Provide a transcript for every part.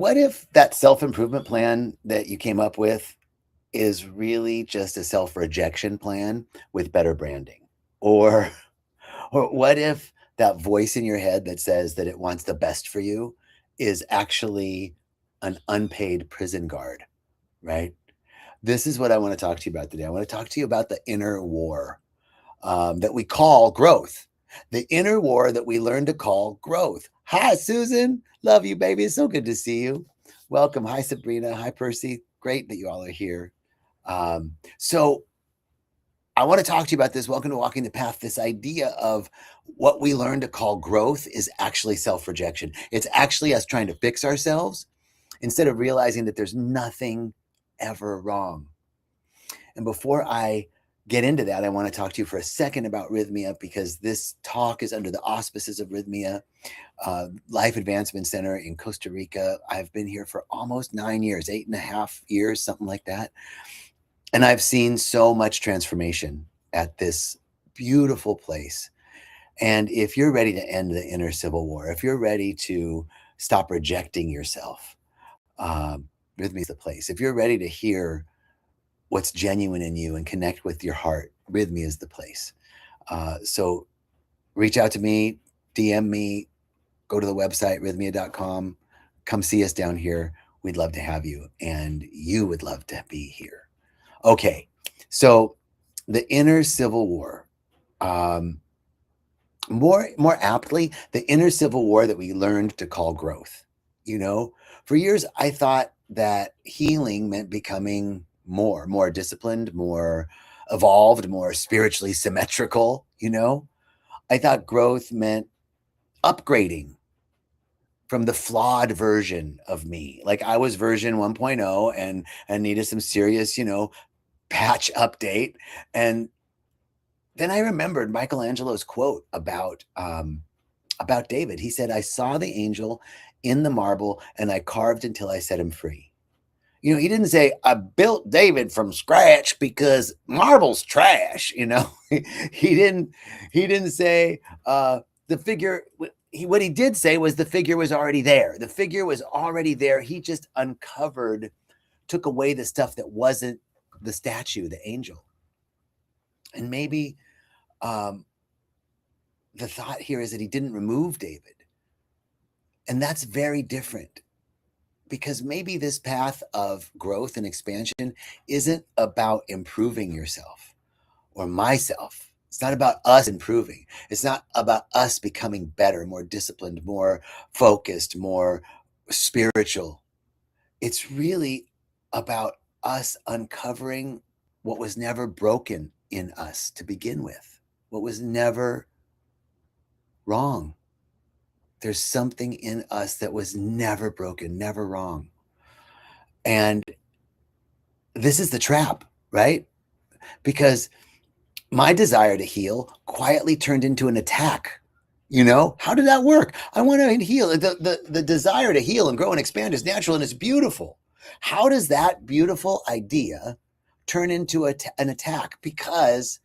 what if that self-improvement plan that you came up with is really just a self-rejection plan with better branding? Or or what if that voice in your head that says that it wants the best for you is actually an unpaid prison guard, right? This is what I want to talk to you about today. I want to talk to you about the inner war that we call growth. The inner war that we learn to call growth. Hi, Susan. Love you, baby. It's so good to see you. Welcome. Hi, Sabrina. Hi, Percy. Great that you all are here. So I want to talk to you about this. Welcome to Walking the Path. This idea of what we learn to call growth is actually self-rejection. It's actually us trying to fix ourselves instead of realizing that there's nothing ever wrong. And before I get into that, I want to talk to you for a second about Rythmia, because this talk is under the auspices of Rythmia Life Advancement Center in Costa Rica. I've been here for almost 9 years, 8.5 years, something like that. And I've seen so much transformation at this beautiful place. And if you're ready to end the inner civil war, if you're ready to stop rejecting yourself, Rythmia is the place. If you're ready to hear what's genuine in you and connect with your heart, Rythmia is the place. So reach out to me, DM me, go to the website, rythmia.com. Come see us down here. We'd love to have you, and you would love to be here. Okay, so the inner civil war, more aptly, the inner civil war that we learned to call growth. You know, for years I thought that healing meant becoming more disciplined, more evolved, more spiritually symmetrical. You know, I thought growth meant upgrading from the flawed version of me. Like I was version 1.0 and needed some serious, patch update. And then I remembered Michelangelo's quote about David. He said, "I saw the angel in the marble and I carved until I set him free." You know, he didn't say, "I built David from scratch because marble's trash." He didn't say the figure. What he did say was the figure was already there. The figure was already there. He just took away the stuff that wasn't the statue, the angel. And maybe the thought here is that he didn't remove David. And that's very different, because maybe this path of growth and expansion isn't about improving yourself or myself. It's not about us improving. It's not about us becoming better, more disciplined, more focused, more spiritual. It's really about us uncovering what was never broken in us to begin with, what was never wrong. There's something in us that was never broken, never wrong. And this is the trap, right? Because my desire to heal quietly turned into an attack. How did that work? I want to heal. The desire to heal and grow and expand is natural and it's beautiful. How does that beautiful idea turn into an attack? Because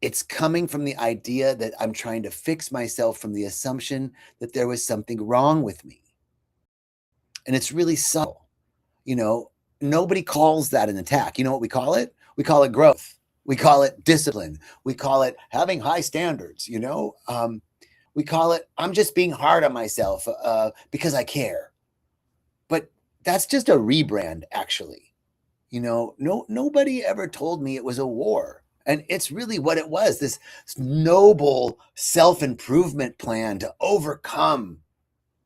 it's coming from the idea that I'm trying to fix myself from the assumption that there was something wrong with me. And it's really subtle. Nobody calls that an attack. You know what we call it? We call it growth. We call it discipline. We call it having high standards. We call it, I'm just being hard on myself because I care. But that's just a rebrand, actually. Nobody ever told me it was a war. And it's really what it was, this noble self-improvement plan to overcome,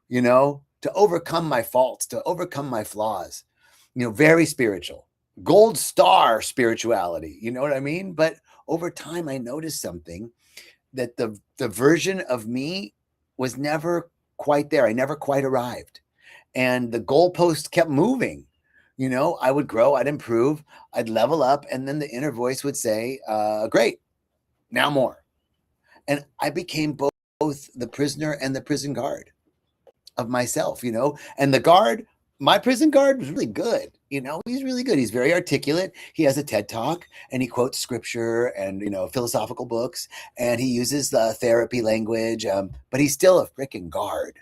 to overcome my faults, to overcome my flaws. Very spiritual, gold star spirituality. You know what I mean? But over time, I noticed something, that the version of me was never quite there. I never quite arrived. And the goalpost kept moving. I would grow, I'd improve, I'd level up. And then the inner voice would say, great, now more. And I became both the prisoner and the prison guard of myself, and my prison guard was really good. He's really good. He's very articulate. He has a TED talk and he quotes scripture and, philosophical books, and he uses the therapy language, but he's still a freaking guard.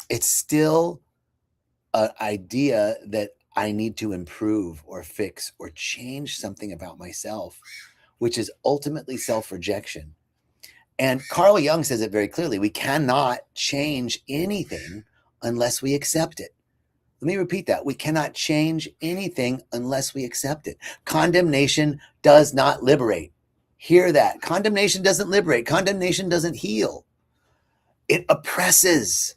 it's still an idea that I need to improve or fix or change something about myself, which is ultimately self-rejection. And Carl Jung says it very clearly. We cannot change anything unless we accept it. Let me repeat that. We cannot change anything unless we accept it. Condemnation does not liberate. Hear that. Condemnation doesn't liberate. Condemnation doesn't heal. It oppresses.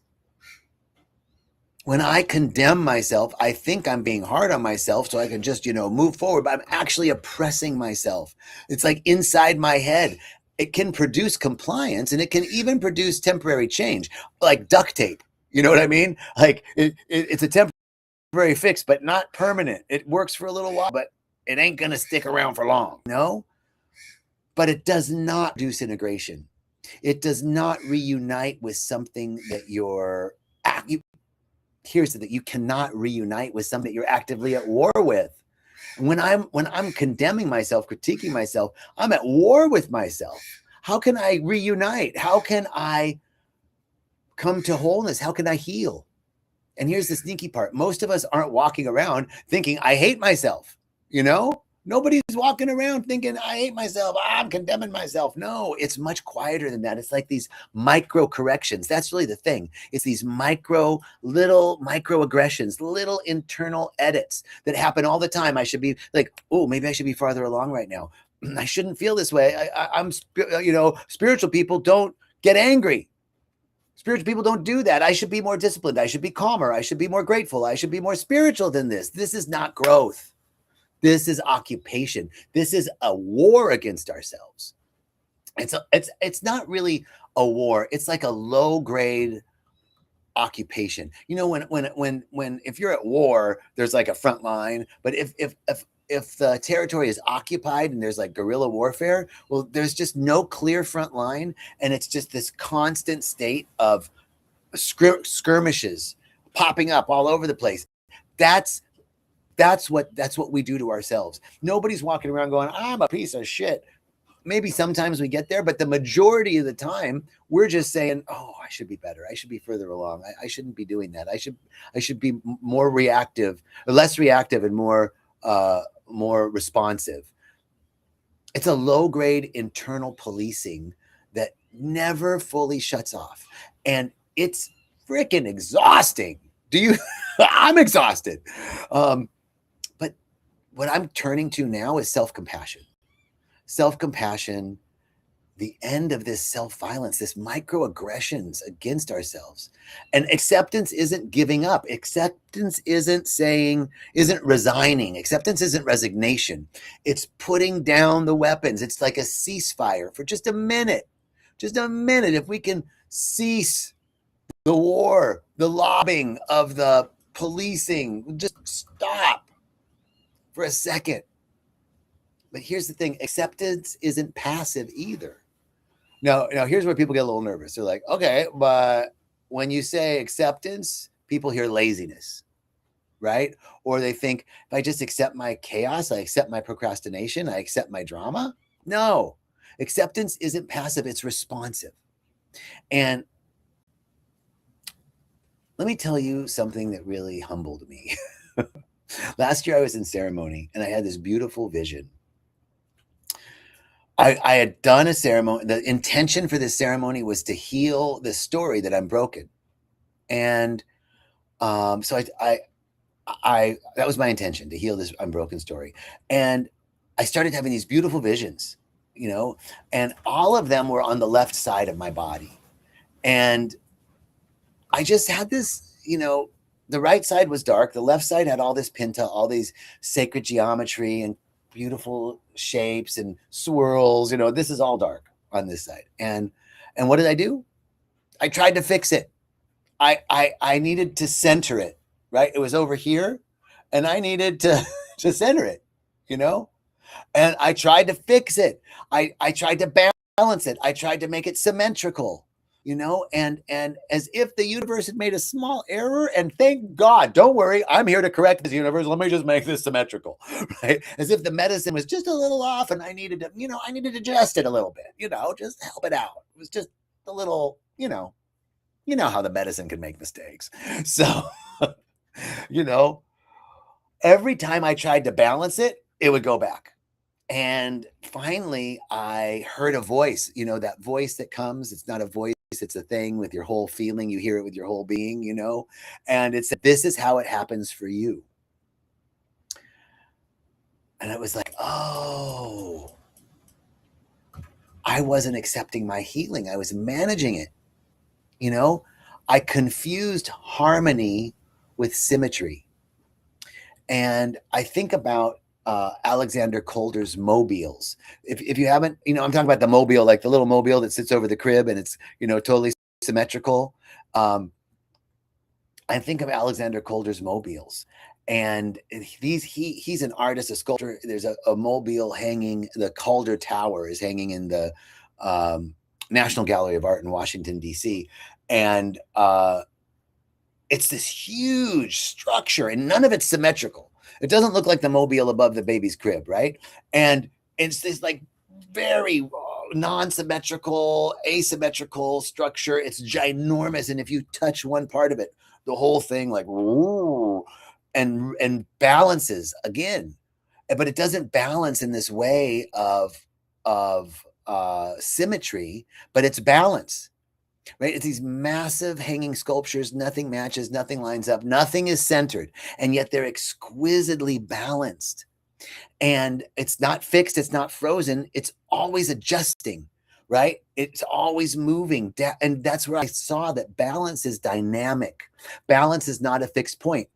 When I condemn myself, I think I'm being hard on myself so I can just, move forward, but I'm actually oppressing myself. It's like inside my head. It can produce compliance and it can even produce temporary change, like duct tape. You know what I mean? Like it's a temporary fix, but not permanent. It works for a little while, but it ain't going to stick around for long. No, but it does not produce integration. It does not reunite with something that here's the thing, you cannot reunite with something that you're actively at war with. When I'm condemning myself, critiquing myself, I'm at war with myself. How can I reunite? How can I come to wholeness? How can I heal? And here's the sneaky part. Most of us aren't walking around thinking, I hate myself. Nobody's walking around thinking, I hate myself. I'm condemning myself. No, it's much quieter than that. It's like these micro corrections. That's really the thing. It's these little microaggressions, little internal edits that happen all the time. I should be like, oh, maybe I should be farther along right now. I shouldn't feel this way. I'm spiritual people don't get angry. Spiritual people don't do that. I should be more disciplined. I should be calmer. I should be more grateful. I should be more spiritual than this. This is not growth. This is occupation. This is a war against ourselves. It's not really a war. It's like a low grade occupation. When if you're at war, there's like a front line. But if the territory is occupied and there's like guerrilla warfare, well, there's just no clear front line, and it's just this constant state of skirmishes popping up all over the place. That's what we do to ourselves. Nobody's walking around going, I'm a piece of shit. Maybe sometimes we get there, but the majority of the time we're just saying, oh, I should be better. I should be further along. I shouldn't be doing that. I should be more reactive, or less reactive, and more responsive. It's a low grade internal policing that never fully shuts off. And it's freaking exhausting. I'm exhausted. But what I'm turning to now is self-compassion. Self-compassion, the end of this self-violence, this microaggressions against ourselves. And acceptance isn't giving up. Acceptance isn't resigning. Acceptance isn't resignation. It's putting down the weapons. It's like a ceasefire for just a minute. Just a minute. If we can cease the war, the lobbing of the policing, just stop for a second. But here's the thing, acceptance isn't passive either. Now, here's where people get a little nervous. They're like, okay, but when you say acceptance, people hear laziness, right? Or they think, if I just accept my chaos, I accept my procrastination, I accept my drama. No, acceptance isn't passive, it's responsive. And let me tell you something that really humbled me. Last year I was in ceremony and I had this beautiful vision. I had done a ceremony. The intention for this ceremony was to heal the story that I'm broken. And so I that was my intention, to heal this unbroken story. And I started having these beautiful visions, and all of them were on the left side of my body. And I just had this, the right side was dark. The left side had all this pinta, all these sacred geometry and beautiful shapes and swirls. This is all dark on this side. And what did I do? I tried to fix it. I needed to center it, right? It was over here and I needed to center it, and I tried to fix it. I tried to balance it. I tried to make it symmetrical, and as if the universe had made a small error, and thank God, don't worry, I'm here to correct this universe. Let me just make this symmetrical, right? As if the medicine was just a little off and I needed to adjust it a little bit, just help it out. It was just a little, You know how the medicine can make mistakes. So, you know, every time I tried to balance it, it would go back. And finally, I heard a voice, that voice that comes. It's not a voice, it's a thing with your whole feeling. You hear it with your whole being. And it said, this is how it happens for you. And it was like, oh, I wasn't accepting my healing. I was managing it. I confused harmony with symmetry. And I think about Alexander Calder's mobiles. If you haven't, I'm talking about the mobile, like the little mobile that sits over the crib and it's, totally symmetrical. I think of Alexander Calder's mobiles. And he's an artist, a sculptor. There's a mobile hanging. The Calder Tower is hanging in the National Gallery of Art in Washington, D.C. And it's this huge structure, and none of it's symmetrical. It doesn't look like the mobile above the baby's crib, right? And it's this like very non-symmetrical, asymmetrical structure. It's ginormous, and if you touch one part of it, the whole thing like and balances again, but it doesn't balance in this way of symmetry, but it's balance. Right? It's these massive hanging sculptures. Nothing matches, nothing lines up, nothing is centered, and yet they're exquisitely balanced. And it's not fixed, it's not frozen, it's always adjusting, right? It's always moving. And that's where I saw that balance is dynamic. Balance is not a fixed point.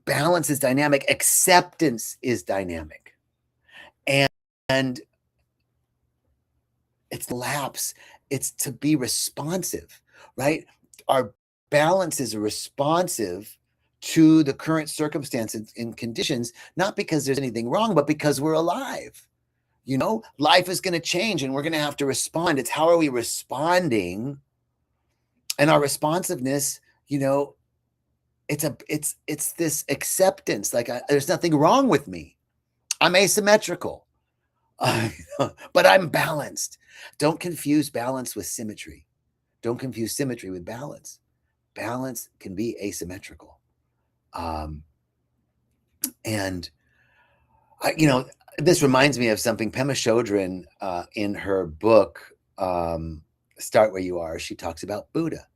Balance is dynamic. Acceptance is dynamic. And it's lapse. It's to be responsive, right? Our balance is responsive to the current circumstances and conditions, not because there's anything wrong, but because we're alive. Life is going to change and we're going to have to respond. It's how are we responding? And our responsiveness, it's this acceptance. Like there's nothing wrong with me. I'm asymmetrical, but I'm balanced. Don't confuse balance with symmetry. Don't confuse symmetry with balance. Balance can be asymmetrical. And this reminds me of something Pema Chodron in her book, Start Where You Are. She talks about Buddha,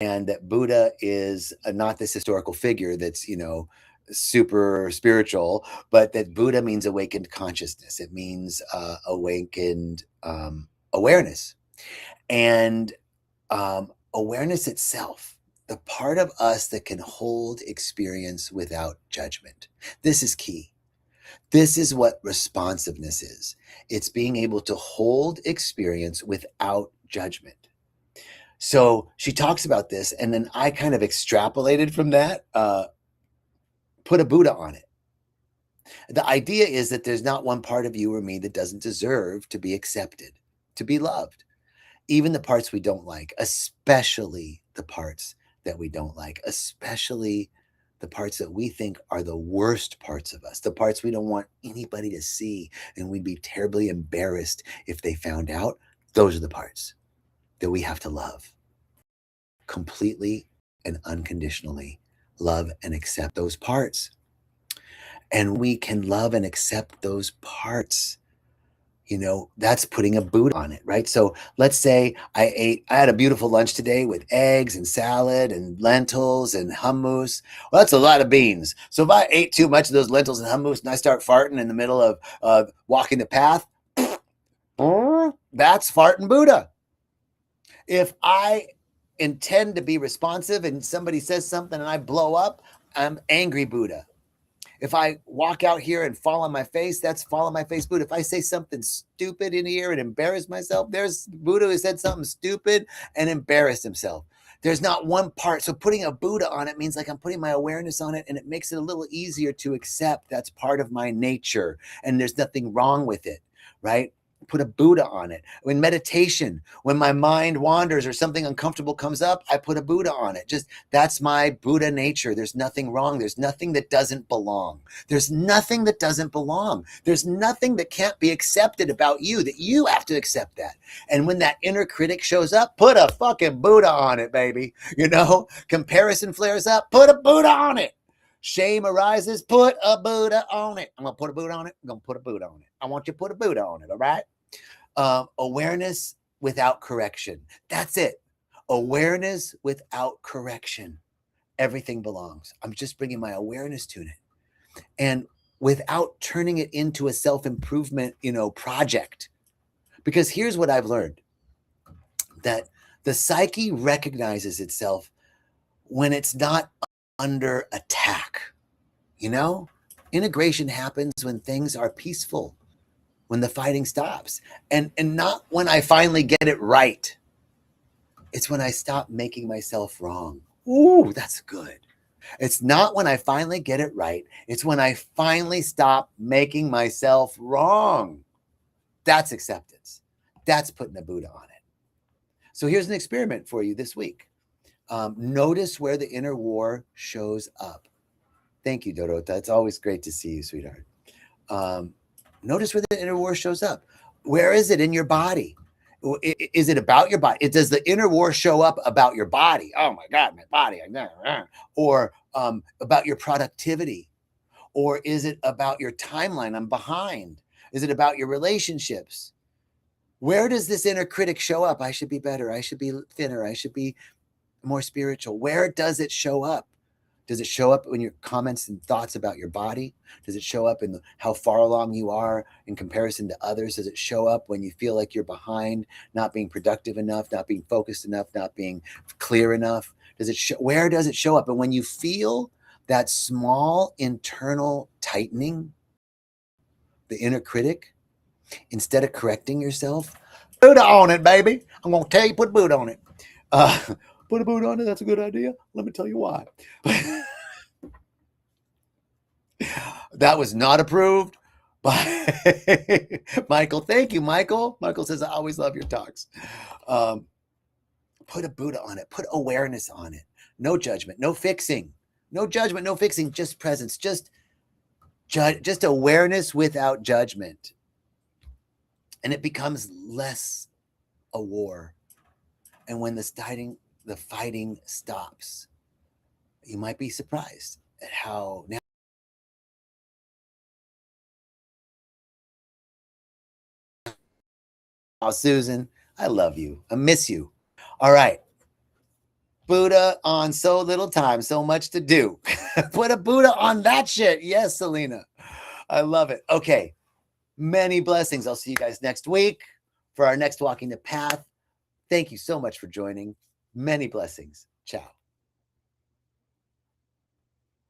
and that Buddha is not this historical figure that's, super spiritual, but that Buddha means awakened consciousness. It means awakened awareness. And awareness itself, the part of us that can hold experience without judgment. This is key. This is what responsiveness is. It's being able to hold experience without judgment. So she talks about this, and then I kind of extrapolated from that, put a Buddha on it. The idea is that there's not one part of you or me that doesn't deserve to be accepted, to be loved. Even the parts we don't like, especially the parts that we don't like, especially the parts that we think are the worst parts of us, the parts we don't want anybody to see, and we'd be terribly embarrassed if they found out. Those are the parts that we have to love completely and unconditionally. Love and accept those parts. And we can love and accept those parts. That's putting a Buddha on it, right? So let's say I had a beautiful lunch today with eggs and salad and lentils and hummus. Well, that's a lot of beans. So if I ate too much of those lentils and hummus and I start farting in the middle of walking the path, that's farting Buddha. If I intend to be responsive and somebody says something and I blow up, I'm angry Buddha. If I walk out here and fall on my face, that's fall on my face Buddha. If I say something stupid in here and embarrass myself, there's Buddha who said something stupid and embarrassed himself. There's not one part. So putting a Buddha on it means like I'm putting my awareness on it, and it makes it a little easier to accept that's part of my nature and there's nothing wrong with it, right? put a Buddha on it. In meditation, when my mind wanders or something uncomfortable comes up, I put a Buddha on it. Just that's my Buddha nature. There's nothing wrong. There's nothing that doesn't belong. There's nothing that doesn't belong. There's nothing that can't be accepted about you, that you have to accept that. And when that inner critic shows up, put a fucking Buddha on it, baby. You know, comparison flares up, put a Buddha on it. Shame arises, put a Buddha on it. I'm going to put a Buddha on it. I'm going to put a Buddha on it. I want you to put a Buddha on it, all right? Awareness without correction. That's it. Awareness without correction. Everything belongs. I'm just bringing my awareness to it. And without turning it into a self-improvement, project. Because here's what I've learned. That the psyche recognizes itself when it's not under attack. Integration happens when things are peaceful, when the fighting stops, and not when I finally get it right. It's when I stop making myself wrong. Ooh, that's good. It's not when I finally get it right. It's when I finally stop making myself wrong. That's acceptance. That's putting a Buddha on it. So here's an experiment for you this week. Notice where the inner war shows up. Thank you, Dorota. It's always great to see you, sweetheart. Notice where the inner war shows up. Where is it in your body? Is it about your body? Does the inner war show up about your body? Oh my God, my body. Or about your productivity? Or is it about your timeline? I'm behind. Is it about your relationships? Where does this inner critic show up? I should be better. I should be thinner. I should be more spiritual. Where does it show up? Does it show up in your comments and thoughts about your body? Does it show up in how far along you are in comparison to others? Does it show up when you feel like you're behind, not being productive enough, not being focused enough, not being clear enough? Where does it show up? And when you feel that small internal tightening, the inner critic, instead of correcting yourself, Buddha on it, baby. I'm going to tell you, put Buddha on it. Put a Buddha on it. That's a good idea. Let me tell you why. That was not approved by Michael. Thank you, Michael. Michael says, I always love your talks. Put a Buddha on it. Put awareness on it. No judgment, no fixing. No judgment, no fixing, just presence. Just awareness without judgment. And it becomes less a war. And when the fighting stops, you might be surprised at how now. Oh, Susan, I love you. I miss you. All right. Buddha on so little time, so much to do. Put a Buddha on that shit. Yes, Selena. I love it. Okay. Many blessings. I'll see you guys next week for our next Walking the Path. Thank you so much for joining. Many blessings. Ciao.